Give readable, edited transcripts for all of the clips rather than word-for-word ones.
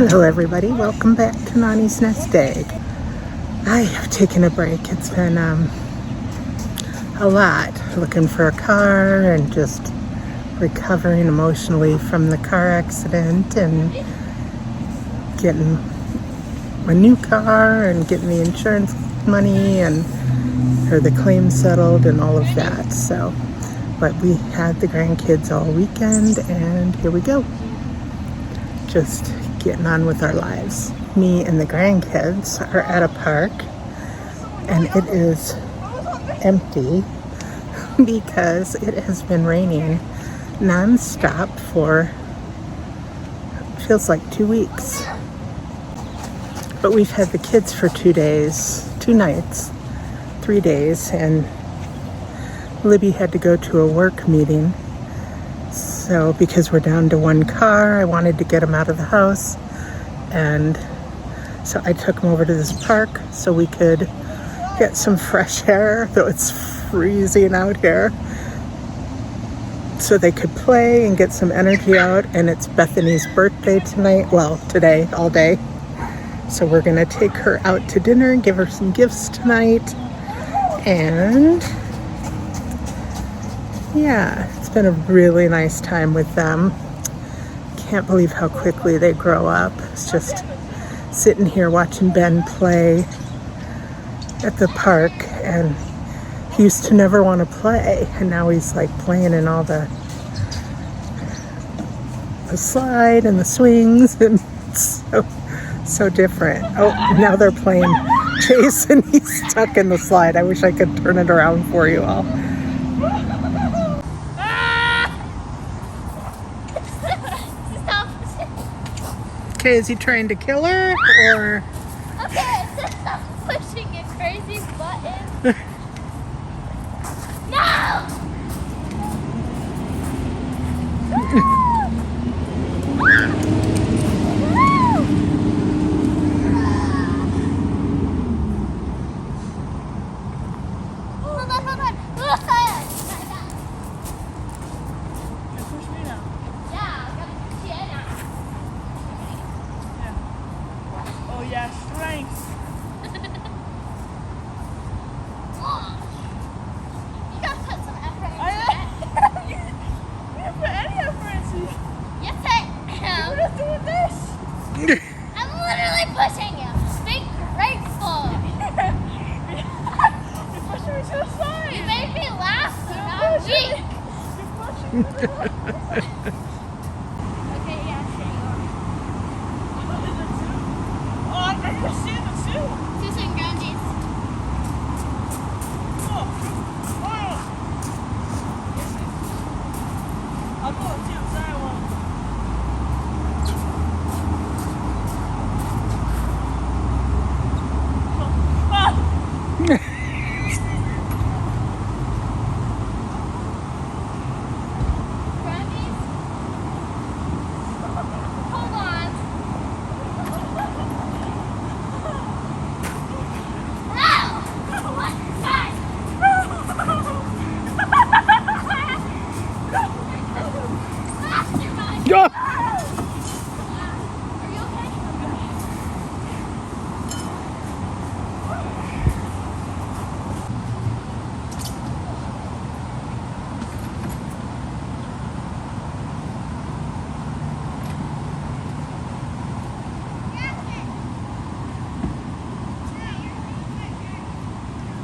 Hello everybody, welcome back to Nani's Nest Egg. I have taken a break. It's been a lot, looking for a car and just recovering emotionally from the car accident and getting a new car and getting the insurance money or the claim settled and all of that. So, but we had the grandkids all weekend and here we go. Just getting on with our lives. Me and the grandkids are at a park and it is empty because it has been raining non-stop for feels like 2 weeks. But we've had the kids for 2 days, 2 nights, 3 days, and Libby had to go to a work meeting. So because we're down to one car, I wanted to get him out of the house. And so I took him over to this park so we could get some fresh air, though it's freezing out here. So they could play and get some energy out. And it's Bethany's birthday tonight. Well, today, all day. So we're gonna take her out to dinner and give her some gifts tonight. And yeah, it's been a really nice time with them. Can't believe how quickly they grow up. It's just sitting here watching Ben play at the park, and he used to never want to play, and now he's like playing in all the slide and the swings, and so different. Oh, now they're playing chase and he's stuck in the slide. I wish I could turn it around for you all. Okay, is he trying to kill her or? Okay, stop pushing a crazy button. No! Yeah, strength. You gotta put some effort into it. You didn't put any effort into it. Yes, I am. We're just doing this. I'm literally pushing you. Be grateful. You're pushing me to the side. You made me laugh, so You're now I'm pushing weak. me. You're pushing me to the left. Okay, yeah, sure. Oh, I can see the two. Susan Grandi's. Oh. I'll go with you. Sorry, one. Grandi's? Hold on. Ow! What? Guys! Mastermind! Yeah. Are you okay?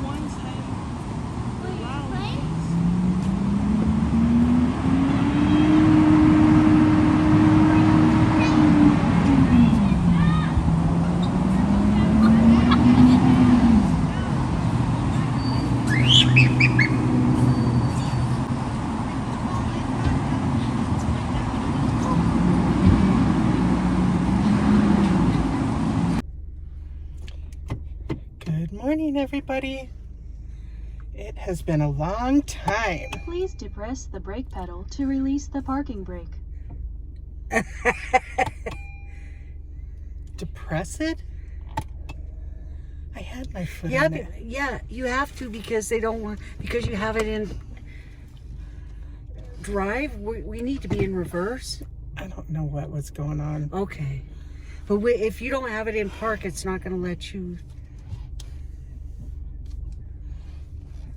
One's Will you Wow. play? Good morning, everybody. It has been a long time. Please depress the brake pedal to release the parking brake. Depress it? I had my foot Yeah, in it. yeah, you have to because they don't want, because you have it in drive. We need to be in reverse. I don't know what was going on. Okay. But if you don't have it in park, it's not going to let you.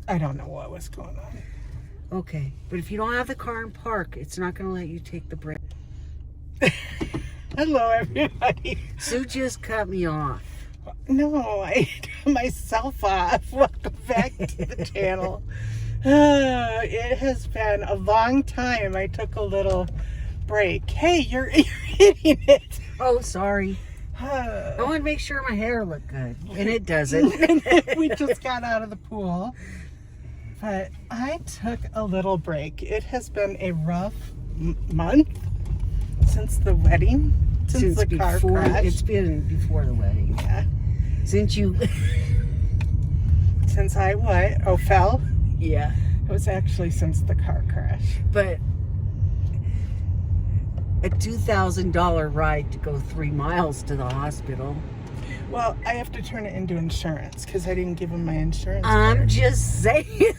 I don't know what was going on. Okay. But if you don't have the car in park, it's not going to let you take the brake. Hello, everybody. Sue just cut me off. No, I turned myself off. Welcome back to the channel. It has been a long time. I took a little break. Hey, you're hitting it. Oh, sorry. I want to make sure my hair looked good. And it doesn't. We just got out of the pool. But I took a little break. It has been a rough month since the wedding. Since the car crash. It's been before the wedding. Yeah. Since you... Since I what? Oh, fell? Yeah. It was actually since the car crash. But a $2,000 ride to go 3 miles to the hospital. Well, I have to turn it into insurance because I didn't give him my insurance. I'm just saying.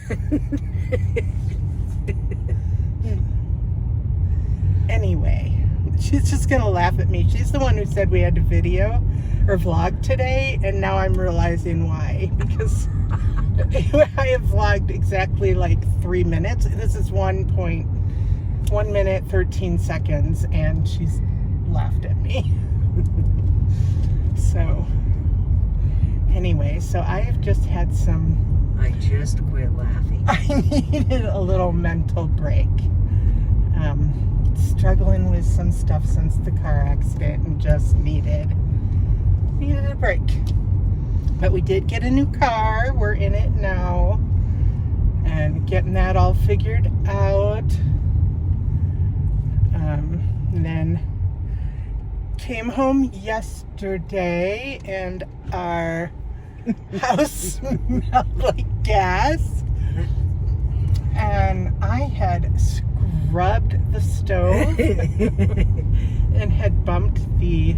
Anyway, she's just going to laugh at me. She's the one who said we had to video or vlog today, and now I'm realizing why. Because I have vlogged exactly like 3 minutes. This is 1 minute, 13 seconds, and she's laughed at me. So, anyway, so I have just had some... I just quit laughing. I needed a little mental break. Struggling with some stuff since the car accident and just needed a break. But we did get a new car. We're in it now and getting that all figured out. And then came home yesterday and our house smelled like gas. And I had scrubbed the stove and had bumped the,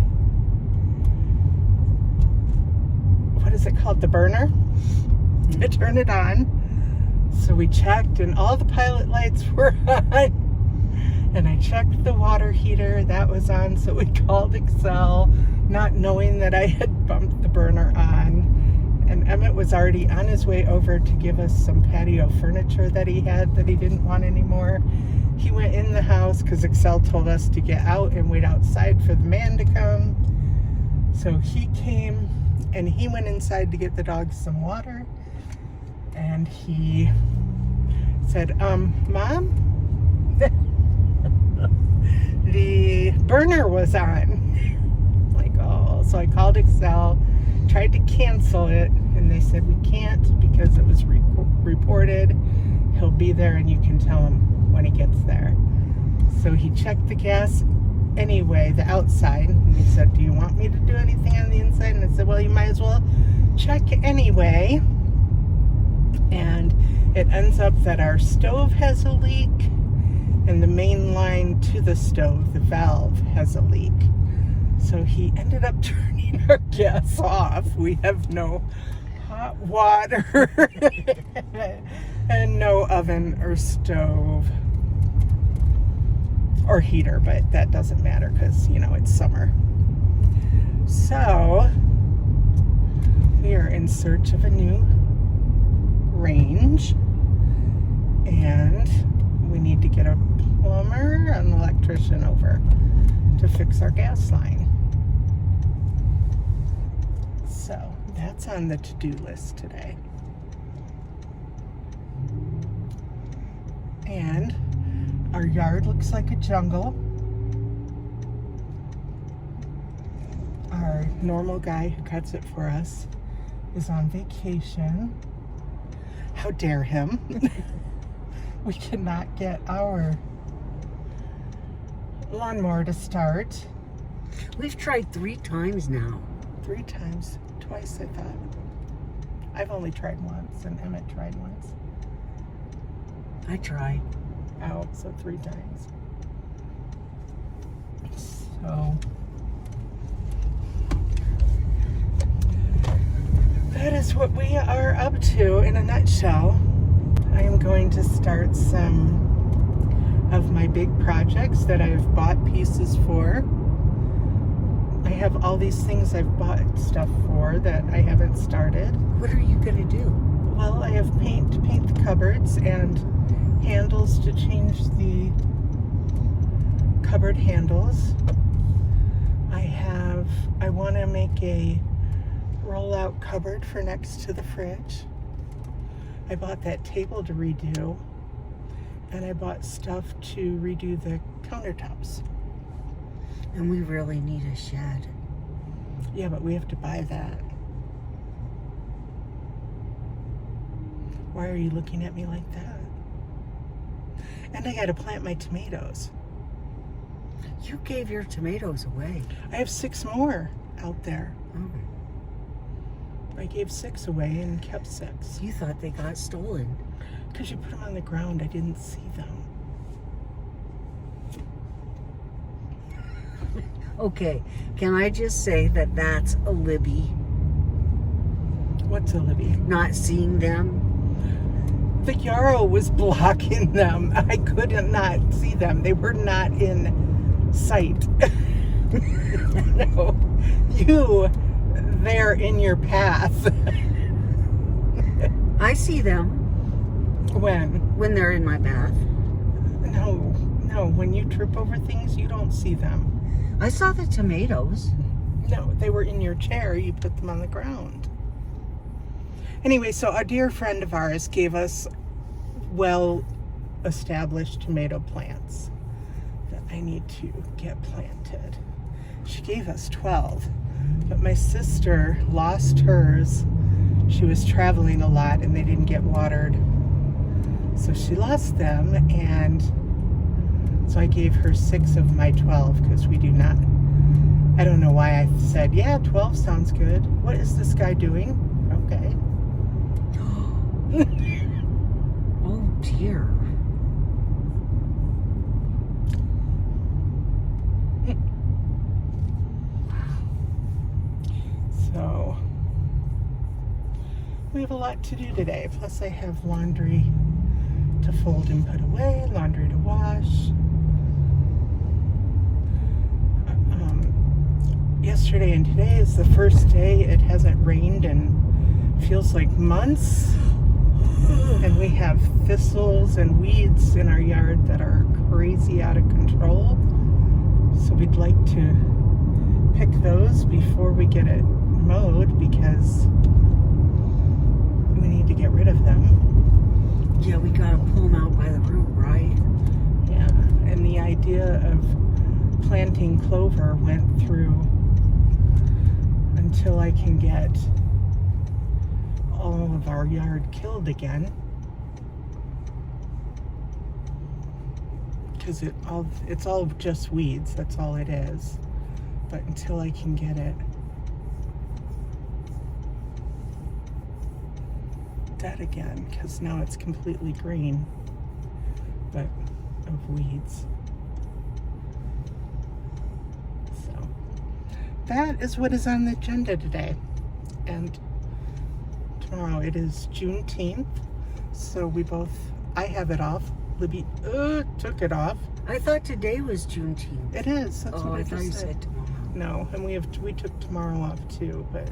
what is it called? The burner to turn it on. So we checked and all the pilot lights were on. And I checked the water heater, that was on, so we called Excel, not knowing that I had bumped the burner on. And Emmett was already on his way over to give us some patio furniture that he had that he didn't want anymore. He went in the house because Excel told us to get out and wait outside for the man to come. So he came and he went inside to get the dogs some water. And he said, Mom? The burner was on. Like, oh, so I called Excel, tried to cancel it, and they said we can't because it was reported. He'll be there and you can tell him when he gets there. So he checked the gas anyway, the outside, and he said, do you want me to do anything on the inside? And I said, well, you might as well check anyway. And it ends up that our stove has a leak. And the main line to the stove, the valve, has a leak. So he ended up turning our gas off. We have no hot water and no oven or stove or heater, but that doesn't matter because, you know, it's summer. So we are in search of a new range, and we need to get a plumber and an electrician over to fix our gas line. So that's on the to-do list today. And our yard looks like a jungle. Our normal guy who cuts it for us is on vacation. How dare him? We cannot get our lawnmower to start. We've tried 3 times now. 3 times. Twice, I thought. I've only tried once, and Emmett tried once. I tried. Oh, so 3 times. So that is what we are up to in a nutshell. I am going to start some of my big projects that I've bought pieces for. I have all these things I've bought stuff for that I haven't started. What are you gonna do? Well, I have paint to paint the cupboards and handles to change the cupboard handles. I want to make a roll-out cupboard for next to the fridge. I bought that table to redo, and I bought stuff to redo the countertops. And we really need a shed. Yeah, but we have to buy that. Why are you looking at me like that? And I got to plant my tomatoes. You gave your tomatoes away. I have 6 more out there. Oh, I gave 6 away and kept 6. you thought they got stolen. Because you put them on the ground, I didn't see them. Okay, can I just say that that's a Libby, What's a Libby? not seeing them? The yarrow was blocking them. I could not see them. They were not in sight. No. They're in your path. I see them When they're in my bath. No, when you trip over things, you don't see them. I saw the tomatoes. No, they were in your chair. You put them on the ground. Anyway, so a dear friend of ours gave us well-established tomato plants that I need to get planted. She gave us 12, but my sister lost hers. She was traveling a lot and they didn't get watered. So she lost them, and so I gave her 6 of my 12 because we do not. I don't know why I said, yeah, 12 sounds good. What is this guy doing? Okay. Oh dear. So we have a lot to do today. Plus I have laundry to fold and put away, laundry to wash. Yesterday and today is the first day it hasn't rained in feels like months. And we have thistles and weeds in our yard that are crazy out of control. So we'd like to pick those before we get it mowed because we need to get rid of them. Yeah, we gotta pull them out by the root, right? Yeah, and the idea of planting clover went through until I can get all of our yard killed again. Because it's all just weeds, that's all it is. But until I can get it dead again, because now it's completely green, but of weeds. So that is what is on the agenda today. And tomorrow it is Juneteenth, so I have it off. Libby took it off. I thought today was Juneteenth. It is. That's what I thought you just said tomorrow. No, and we took tomorrow off too, but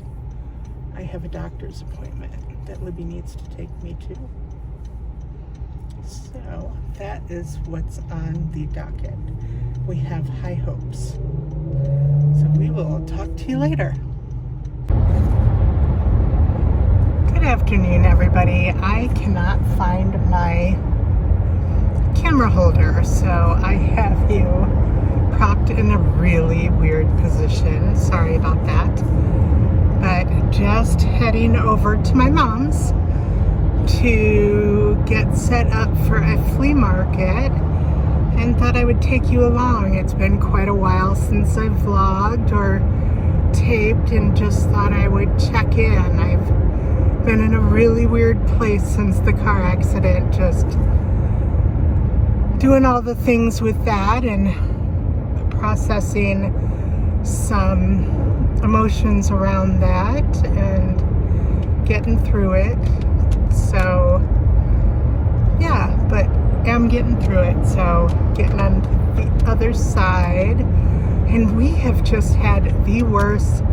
I have a doctor's appointment that Libby needs to take me to. So that is what's on the docket. We have high hopes. So we will talk to you later. Good afternoon, everybody. I cannot find my camera holder, so I have you propped in a really weird position. Sorry about that. But just heading over to my mom's to get set up for a flea market, and thought I would take you along. It's been quite a while since I've vlogged or taped, and just thought I would check in. I've been in a really weird place since the car accident, just doing all the things with that and processing some emotions around that and getting through it. So yeah, but I'm getting through it. So getting on the other side, And we have just had the worst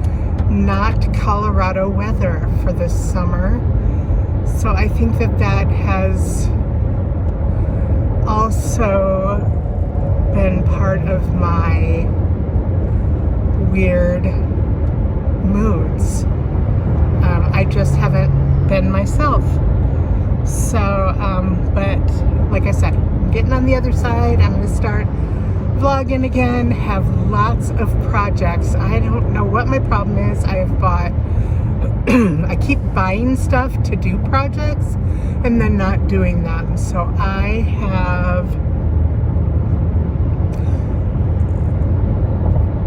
not Colorado weather for this summer. So I think that has also been part of my weird moods. I just haven't been myself. So, but like I said, I'm getting on the other side. I'm going to start vlogging again, have lots of projects. I don't know what my problem is. I have bought, I keep buying stuff to do projects and then not doing them. So I have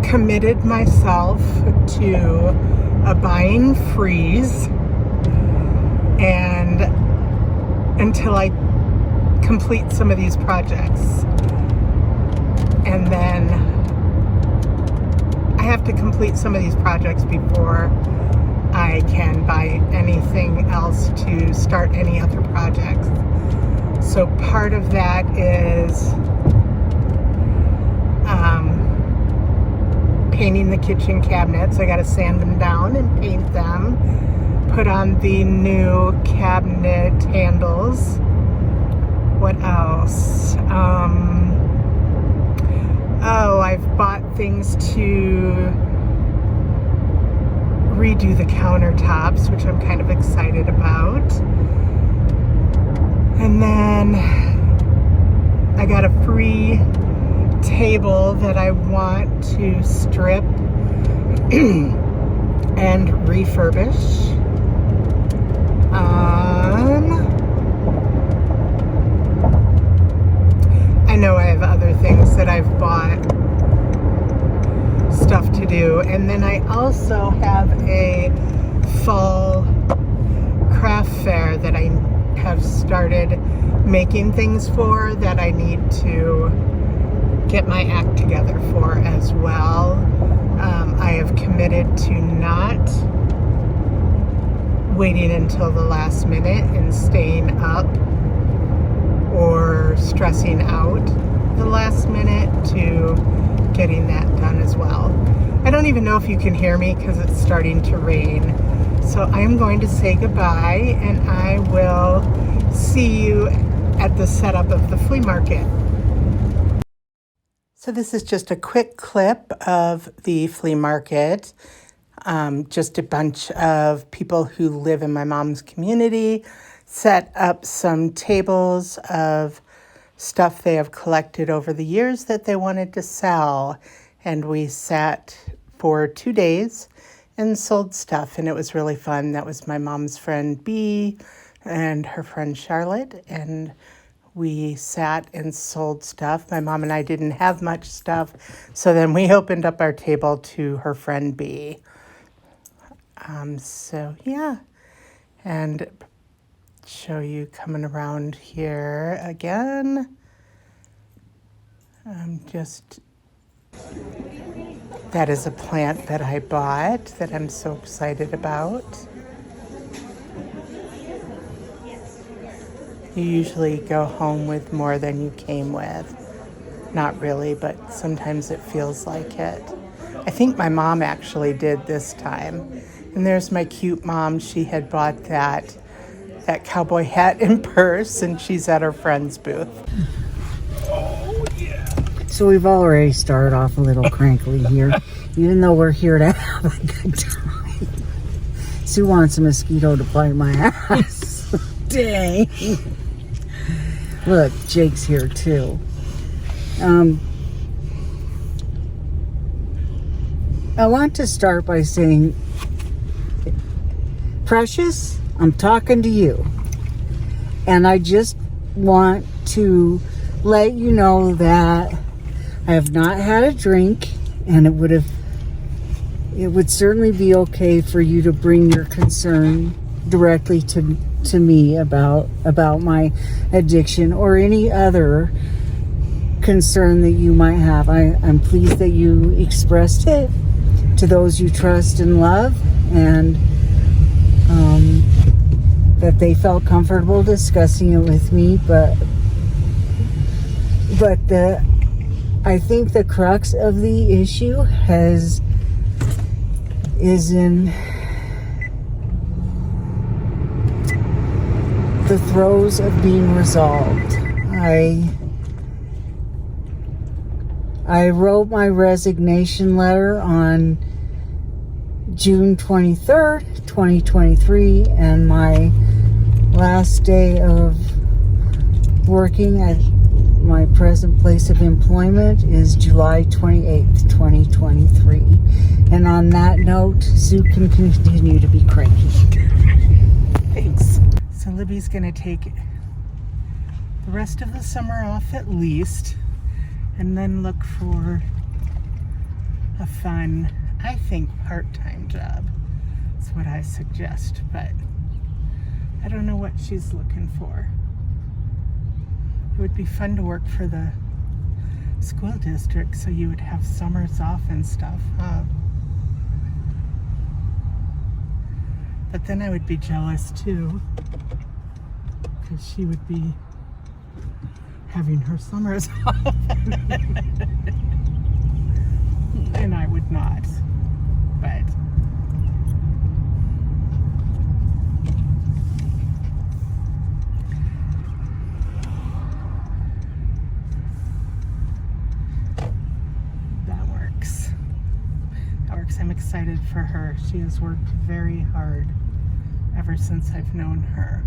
committed myself to a buying freeze, and until I complete some of these projects. And then I have to complete some of these projects before I can buy anything else to start any other projects. So part of that is painting the kitchen cabinets. I got to sand them down and paint them. Put on the new cabinet handles. What else? Oh, I've bought things to redo the countertops, which I'm kind of excited about. And then I got a free table that I want to strip and refurbish. I know I have other things that I've bought stuff to do. And then I also have a fall craft fair that I have started making things for that I need to get my act together for as well. I have committed to not waiting until the last minute and staying up or stressing out the last minute to getting that done as well. I don't even know if you can hear me because it's starting to rain. So I'm going to say goodbye, and I will see you at the setup of the flea market. So this is just a quick clip of the flea market. Just a bunch of people who live in my mom's community set up some tables of stuff they have collected over the years that they wanted to sell. And we sat for 2 days and sold stuff, and it was really fun. That was my mom's friend Bee and her friend Charlotte, and we sat and sold stuff. My mom and I didn't have much stuff, so then we opened up our table to her friend Bee. So yeah, and show you coming around here again. That is a plant that I bought that I'm so excited about. You usually go home with more than you came with. Not really, but sometimes it feels like it. I think my mom actually did this time. And there's my cute mom. She had bought that cowboy hat and purse, and she's at her friend's booth. Oh, yeah. So we've already started off a little crankly here, even though we're here to have a good time. Sue wants a mosquito to bite my ass. Dang. Look, Jake's here too. I want to start by saying, Precious, I'm talking to you. And I just want to let you know that I have not had a drink, and it would certainly be okay for you to bring your concern directly to me about my addiction or any other concern that you might have. I'm pleased that you expressed it to those you trust and love, and that they felt comfortable discussing it with me, but I think the crux of the issue is in the throes of being resolved. I wrote my resignation letter on June 23rd, 2023, and my last day of working at my present place of employment is July 28th, 2023. And on that note, Sue can continue to be cranky. Thanks. So Libby's gonna take the rest of the summer off at least, and then look for a fun, I think, part-time job. That's what I suggest, but I don't know what she's looking for. It would be fun to work for the school district, so you would have summers off and stuff, huh? But then I would be jealous too, because she would be having her summers off. And I would not. But that works. That works. I'm excited for her. She has worked very hard ever since I've known her.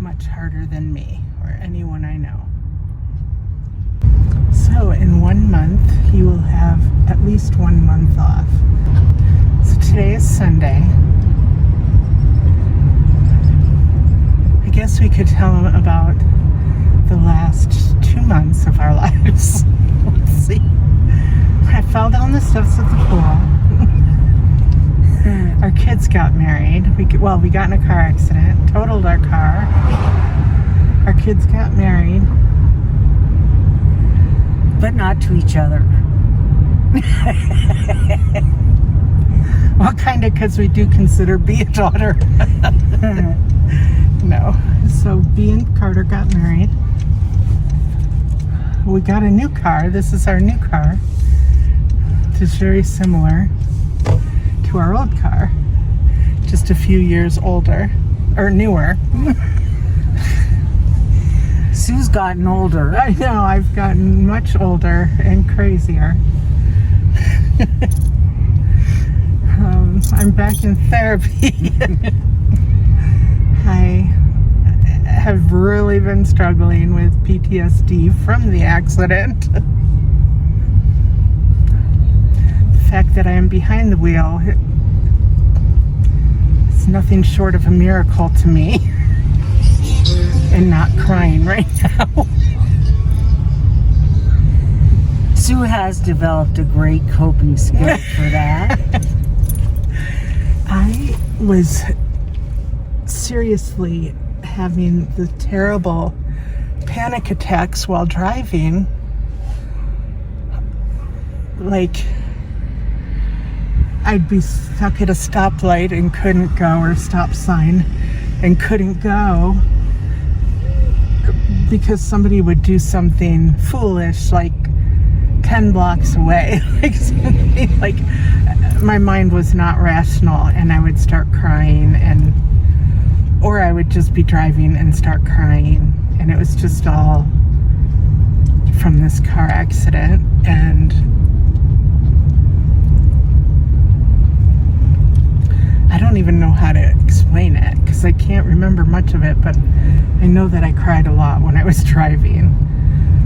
Much harder than me or anyone I know. So in 1 month, you will have at least 1 month off. So today is Sunday. I guess we could tell them about the last 2 months of our lives. Let's see. I fell down the steps of the pool. Our kids got married. We got in a car accident, totaled our car. Our kids got married. But not to each other. Well, kind of, because we do consider B a daughter. No. So B and Carter got married. We got a new car. This is our new car. It's very similar to our old car. Just a few years older. Or newer. Sue's gotten older. I know, I've gotten much older and crazier. I'm back in therapy. I have really been struggling with PTSD from the accident. The fact that I am behind the wheel, it's nothing short of a miracle to me. And not crying right now. Sue has developed a great coping skill for that. I was seriously having the terrible panic attacks while driving. Like, I'd be stuck at a stoplight and couldn't go, or a stop sign and couldn't go, because somebody would do something foolish like 10 blocks away. like my mind was not rational, and I would start crying, or I would just be driving and start crying, and it was just all from this car accident. And I don't even know how to explain it, because I can't remember much of it, but I know that I cried a lot when I was driving.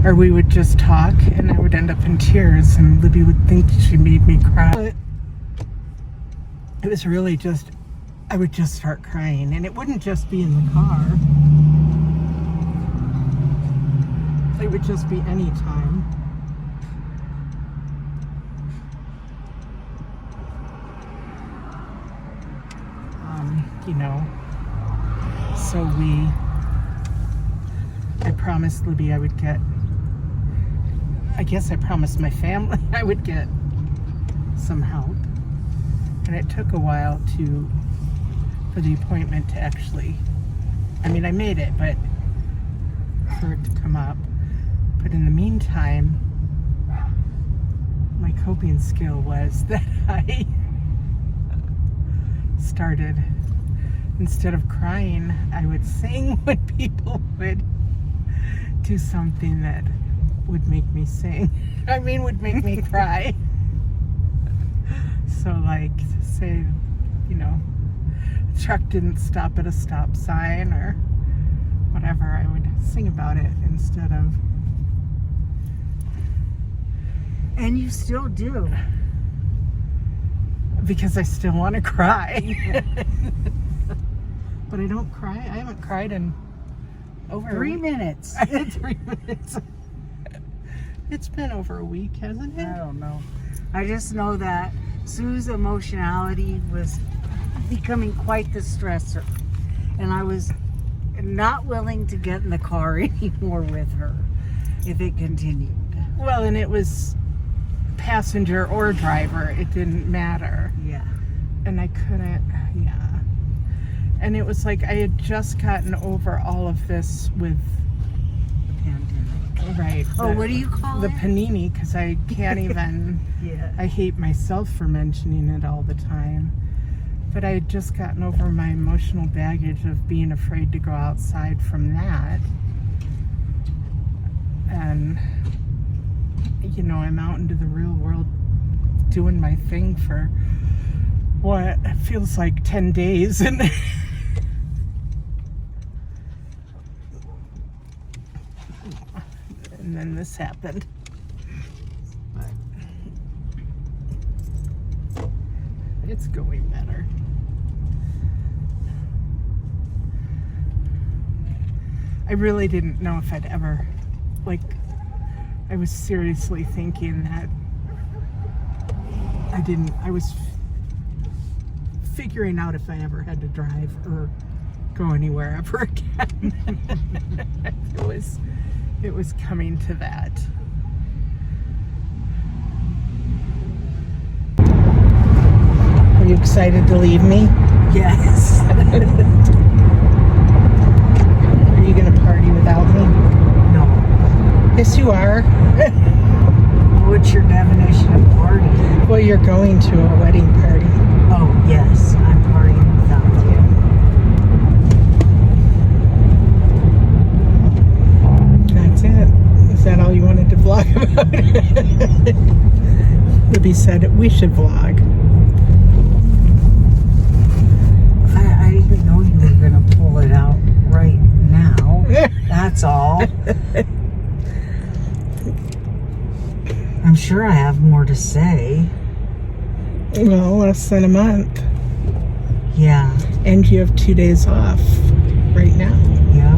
Or we would just talk and I would end up in tears, and Libby would think she made me cry. But it was really just, I would just start crying, and it wouldn't just be in the car. It would just be any time. You know, so I promised Libby I would get, I guess I promised my family I would get some help. And it took a while for the appointment to actually, I mean, I made it, but for it to come up. But in the meantime, my coping skill was that I started, instead of crying, I would sing when people would do something that would make me sing. I mean, would make me cry. So like, say, you know, a truck didn't stop at a stop sign or whatever, I would sing about it instead of... And you still do. Because I still want to cry. But I don't cry. I haven't cried in over 3 minutes. 3 minutes. It's been over a week, hasn't it? I don't know. I just know that Sue's emotionality was becoming quite the stressor. And I was not willing to get in the car anymore with her if it continued. Well, and it was passenger or driver. It didn't matter. Yeah. And I couldn't, yeah. And it was like I had just gotten over all of this with... The pandemic. Right. Oh, what do you call the it? panini, because I can't even... Yeah. I hate myself for mentioning it all the time. But I had just gotten over my emotional baggage of being afraid to go outside from that. And, you know, I'm out into the real world doing my thing for what feels like 10 days. And and then this happened. But it's going better. I really didn't know if I'd ever, like, I was seriously thinking that I was figuring out if I ever had to drive or go anywhere ever again. It was coming to that. Are you excited to leave me? Yes. Are you gonna party without me? No. Yes, you are. What's your definition of party? Well, you're going to a wedding party. Oh, yes. I'm partying without you. That's it. Is that all you wanted to vlog about? Libby said we should vlog. I didn't know you were going to pull it out right now. That's all. I'm sure I have more to say. Well, less than a month. Yeah. And you have 2 days off right now. Yeah.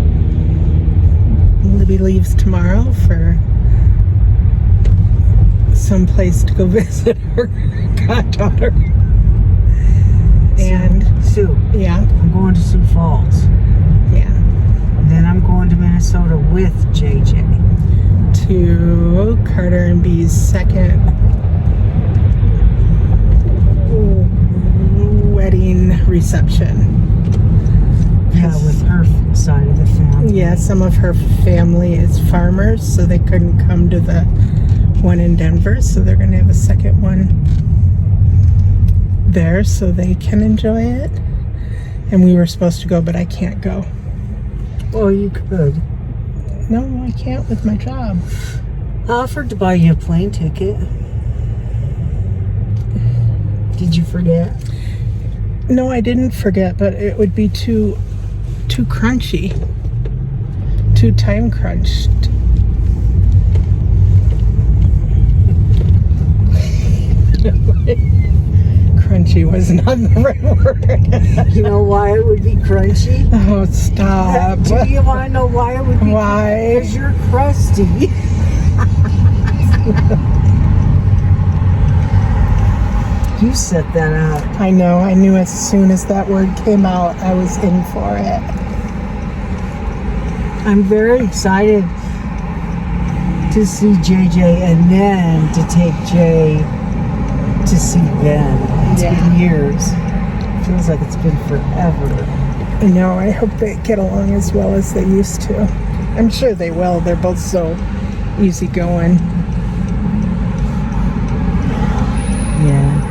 Libby leaves tomorrow for some place to go visit her goddaughter. And Sue, yeah, I'm going to Sioux Falls. yeah. And then I'm going to Minnesota with JJ. To Carter and B's second wedding reception. Yeah, with her side of the family. Yeah, some of her family is farmers, so they couldn't come to the one in Denver, so they're going to have a second one there so they can enjoy it. And we were supposed to go, but I can't go. Oh, you could. No, I can't with my job. I offered to buy you a plane ticket. Did you forget? No, I didn't forget, but it would be too crunchy. Too time crunched. Crunchy was not the right word. You know why it would be crunchy? Oh, stop. Do you want to know why it would be? Why? Because you're crusty. You set that up. I know. I knew as soon as that word came out, I was in for it. I'm very excited to see JJ and then to take Jay to see Ben. It's been years. Feels like it's been forever. I know. I hope they get along as well as they used to. I'm sure they will. They're both so easygoing. Yeah.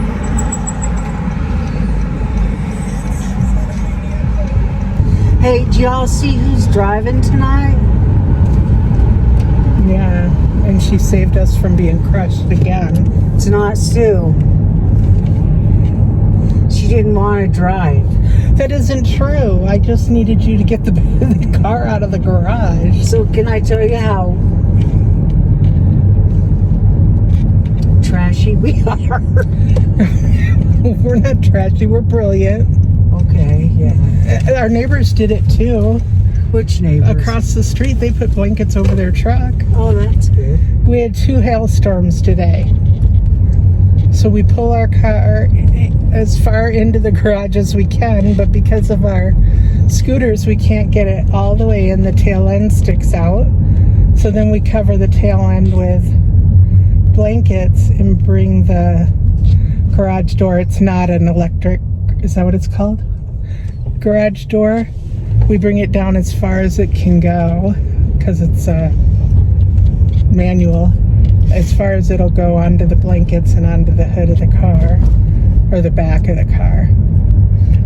Hey, do y'all see who's driving tonight? Yeah, and she saved us from being crushed again. It's not Sue. She didn't want to drive. That isn't true. I just needed you to get the, the car out of the garage. So can I tell you how trashy we are? We're not trashy, we're brilliant. Okay, yeah. Our neighbors did it too. Which neighbors? Across the street, they put blankets over their truck. Oh, that's good. We had 2 hailstorms today. So we pull our car as far into the garage as we can, but because of our scooters, we can't get it all the way in. The tail end sticks out. So then we cover the tail end with blankets and bring the garage door. It's not an electric, is that what it's called? Garage door. We bring it down as far as it can go because it's manual. As far as it'll go onto the blankets and onto the hood of the car or the back of the car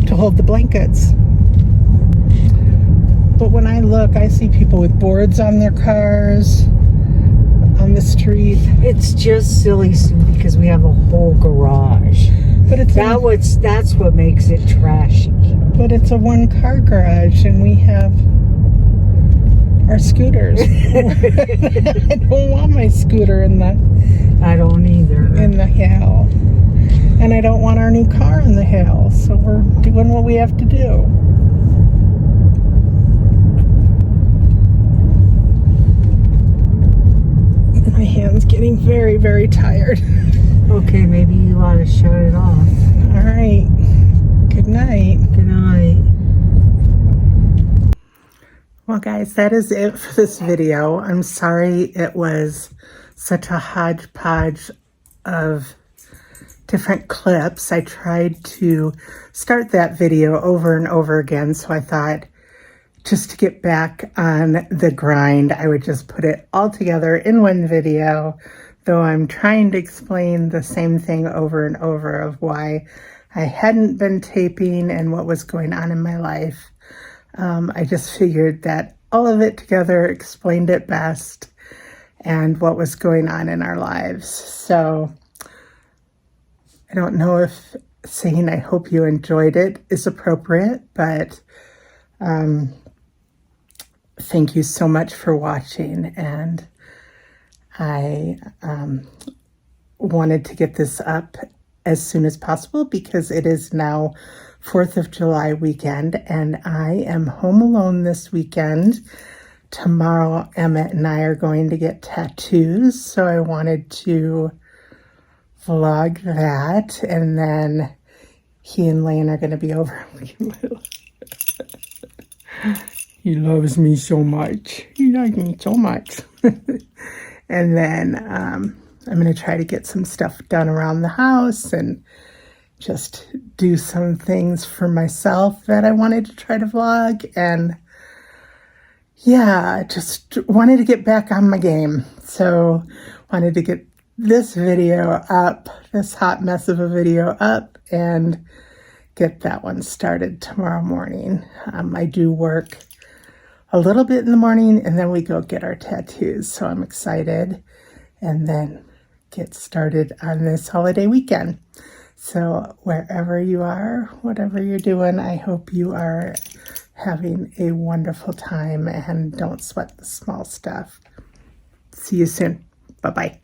to hold the blankets. But when I look, I see people with boards on their cars on the street. It's just silly, Sue, because we have a whole garage. But it's That's what makes it trashy. But it's a 1-car garage, and we have our scooters. I don't want my scooter in the hail, and I don't want our new car in the hail. So we're doing what we have to do. My hand's getting very, very tired. Okay, maybe you ought to shut it off. All right. Good night. Good night. Well, guys, that is it for this video. I'm sorry it was such a hodgepodge of different clips. I tried to start that video over and over again, so I thought just to get back on the grind, I would just put it all together in one video, though I'm trying to explain the same thing over and over of why I hadn't been taping and what was going on in my life. I just figured that all of it together explained it best and what was going on in our lives. So I don't know if saying I hope you enjoyed it is appropriate, but thank you so much for watching. And I wanted to get this up as soon as possible because it is now 4th of July weekend, and I am home alone this weekend. Tomorrow, Emmett and I are going to get tattoos, so I wanted to vlog that, and then he and Lane are going to be over. He loves me so much. He loves me so much. And then I'm going to try to get some stuff done around the house and just do some things for myself that I wanted to try to vlog. And yeah, just wanted to get back on my game. So wanted to get this video up, this hot mess of a video up, and get that one started tomorrow morning. I do work a little bit in the morning, and then we go get our tattoos. So I'm excited, and then get started on this holiday weekend. So wherever you are, whatever you're doing, I hope you are having a wonderful time and don't sweat the small stuff. See you soon. Bye-bye.